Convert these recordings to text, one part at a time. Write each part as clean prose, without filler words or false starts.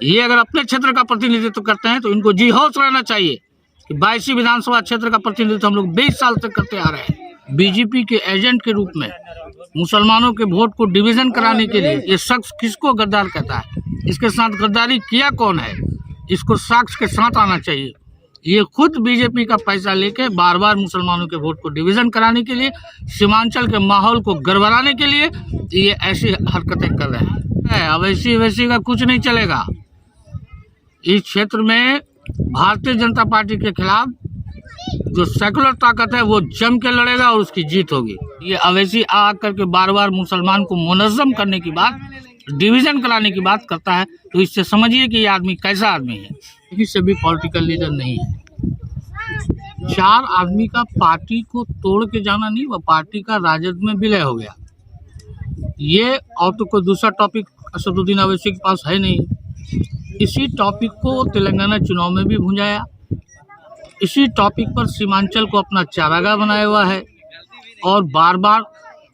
ये अगर अपने क्षेत्र का प्रतिनिधित्व करते हैं तो इनको जी हौस रहना चाहिए कि 22 विधानसभा क्षेत्र का प्रतिनिधित्व हम लोग 20 साल से करते आ रहे हैं। बीजेपी के एजेंट के रूप में मुसलमानों के वोट को डिवीजन कराने के लिए ये शख्स किसको गद्दार कहता है, इसके साथ गद्दारी किया कौन है, इसको साक्ष्य के साथ आना चाहिए। ये खुद बीजेपी का पैसा लेके बार बार मुसलमानों के वोट को डिवीजन कराने के लिए, सीमांचल के माहौल को गड़बड़ाने के लिए ये ऐसी हरकतें कर रहे हैं। अवैसी का कुछ नहीं चलेगा। इस क्षेत्र में भारतीय जनता पार्टी के खिलाफ जो सेकुलर ताकत है वो जम के लड़ेगा और उसकी जीत होगी। ये अवैसी आ करके बार बार मुसलमान को मुनज़्ज़म करने की बात, डिवीजन कराने की बात करता है, तो इससे समझिए कि ये आदमी कैसा आदमी है। लेकिन सभी पॉलिटिकल लीडर नहीं है। 4 आदमी का पार्टी को तोड़ के जाना नहीं, वह पार्टी का राजद में विलय हो गया। ये और तो कोई दूसरा टॉपिक असदुद्दीन अवैसी के पास है नहीं। इसी टॉपिक को तेलंगाना चुनाव में भी भुंजाया, इसी टॉपिक पर सीमांचल को अपना चारागाह बनाया हुआ है और बार बार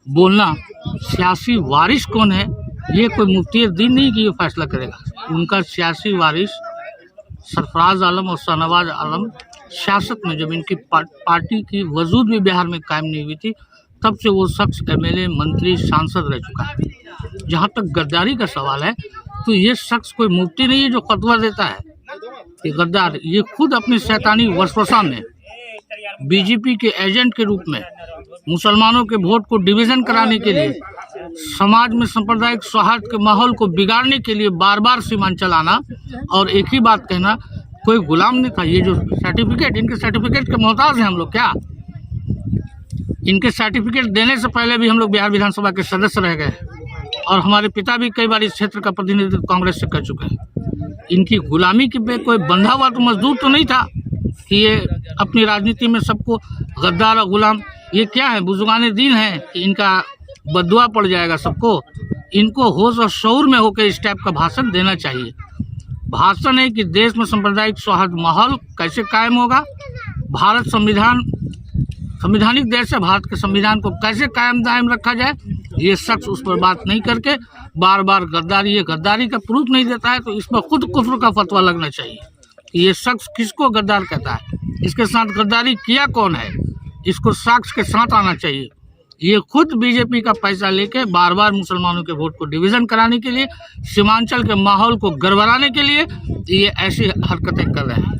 बोलना सियासी वारिस कौन है ये कोई मुफ्ती दीन नहीं कि ये फैसला करेगा। उनका सियासी वारिस सरफराज आलम और शाहनवाज आलम सियासत में जब इनकी पार्टी की वजूद भी बिहार में कायम नहीं हुई थी तब से वो शख्स एमएलए, मंत्री, सांसद रह चुका है। जहाँ तक गद्दारी का सवाल है तो ये शख्स कोई मुफ्ती नहीं है जो फतवा देता है कि गद्दार। ये खुद अपनी शैतानी वसवसा में बीजेपी के एजेंट के रूप में मुसलमानों के वोट को डिवीजन कराने के लिए, समाज में सांप्रदायिक सौहार्द के माहौल को बिगाड़ने के लिए बार बार सीमांचल आना और एक ही बात कहना, कोई गुलाम नहीं था। ये जो सर्टिफिकेट, इनके सर्टिफिकेट के मोहताज हैं हम लोग क्या? इनके सर्टिफिकेट देने से पहले भी हम लोग बिहार विधानसभा के सदस्य रह गए और हमारे पिता भी कई बार इस क्षेत्र का प्रतिनिधित्व कांग्रेस से कर चुके हैं। इनकी गुलामी के पे कोई बंधा हुआ तो मजदूर तो नहीं था कि ये अपनी राजनीति में सबको गद्दार और गुलाम, ये क्या है, बुजुर्गाने दीन है कि इनका बददुआ पड़ जाएगा सबको। इनको होश और शऊर में होकर इस टाइप का भाषण देना चाहिए। भाषण है कि देश में सांप्रदायिक सौहार्द माहौल कैसे कायम होगा, भारत संविधानिक देश है, भारत के संविधान को कैसे कायम दायम रखा जाए, ये शख्स उस पर बात नहीं करके बार बार गद्दारी, ये गद्दारी का प्रूफ नहीं देता है तो इस पर खुद कुफ्र का फतवा लगना चाहिए कि ये शख्स किसको गद्दार कहता है, इसके साथ गद्दारी किया कौन है, इसको साक्ष्य के साथ आना चाहिए। ये खुद बीजेपी का पैसा लेके बार बार मुसलमानों के वोट को डिवीजन कराने के लिए, सीमांचल के माहौल को गड़बड़ाने के लिए ये ऐसी हरकतें कर रहे हैं।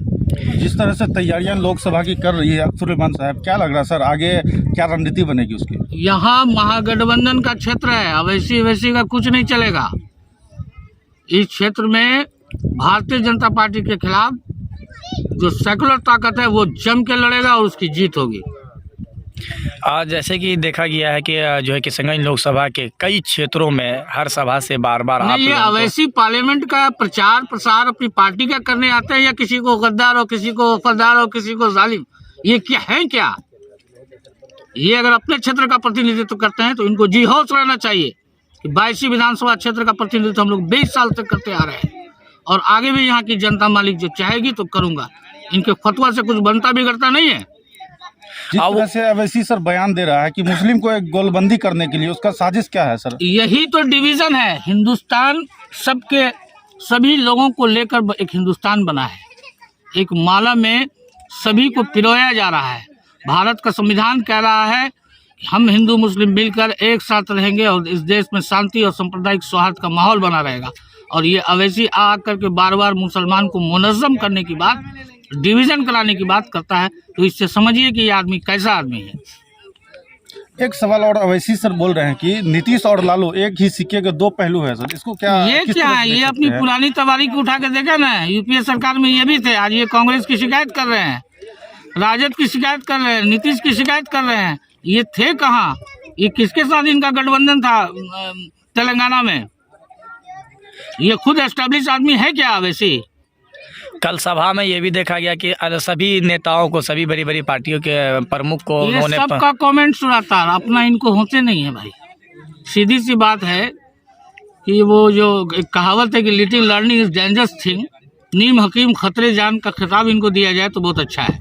जिस तरह से तैयारियां लोकसभा की कर रही है अख्तर रहमान साहब, क्या लग रहा है सर आगे क्या रणनीति बनेगी उसकी? यहाँ महागठबंधन का क्षेत्र है, अवैसी का कुछ नहीं चलेगा। इस क्षेत्र में भारतीय जनता पार्टी के खिलाफ जो सेकुलर ताकत है वो जम के लड़ेगा और उसकी जीत होगी। जैसे कि देखा गया है कि जो है किशनगंज लोकसभा के कई क्षेत्रों में हर सभा से बार बार आप ये अवैसी पार्लियामेंट का प्रचार प्रसार अपनी पार्टी का करने आते हैं या किसी को गद्दार और किसी को वफादार और किसी को जालिम, ये क्या है क्या? ये अगर अपने क्षेत्र का प्रतिनिधित्व करते हैं तो इनको जी हौस रहना चाहिए कि 22 विधानसभा क्षेत्र का प्रतिनिधित्व हम लोग 20 साल से करते आ रहे हैं और आगे भी यहाँ की जनता मालिक जो चाहेगी तो करूँगा। इनके फतवा से कुछ बनता बिगड़ता नहीं है। जिस तरह से अवैसी सर बयान दे रहा है कि मुस्लिम को एक गोलबंदी करने के लिए, उसका साजिश क्या है सर? यही तो डिवीजन है। हिंदुस्तान सबके सभी लोगों को लेकर एक हिंदुस्तान बना है, एक माला में सभी को पिरोया जा रहा है। भारत का संविधान कह रहा है हम हिंदू मुस्लिम मिलकर एक साथ रहेंगे और इस देश में शांति और सांप्रदायिक सौहार्द का माहौल बना रहेगा। और ये अवैसी आ करके बार बार मुसलमान को मुनज़्ज़म करने की बात, डिवीजन कराने की बात करता है, तो इससे समझिए कि ये आदमी कैसा आदमी है। एक सवाल और अवैसी सर बोल रहे हैं कि नीतीश और लालू एक ही सिक्के के 2 पहलू है सर, इसको क्या ये क्या है? ये अपनी पुरानी तवारीख उठा के देखे ना, यूपीए सरकार में ये भी थे, आज ये कांग्रेस की शिकायत कर रहे हैं, राजद की शिकायत कर रहे हैं, नीतीश की शिकायत कर रहे हैं। ये थे कहाँ? ये किसके साथ इनका गठबंधन था तेलंगाना में? ये खुद एस्टेब्लिश आदमी है क्या अवैसी? कल सभा में ये भी देखा गया कि सभी नेताओं को, सभी बड़ी बड़ी पार्टियों के प्रमुख को उन्होंने सबका कमेंट सुनाता, अपना इनको होते नहीं है भाई। सीधी सी बात है कि वो जो एक कहावत है कि little learning is dangerous thing, नीम हकीम खतरे जान का खिताब इनको दिया जाए तो बहुत अच्छा है।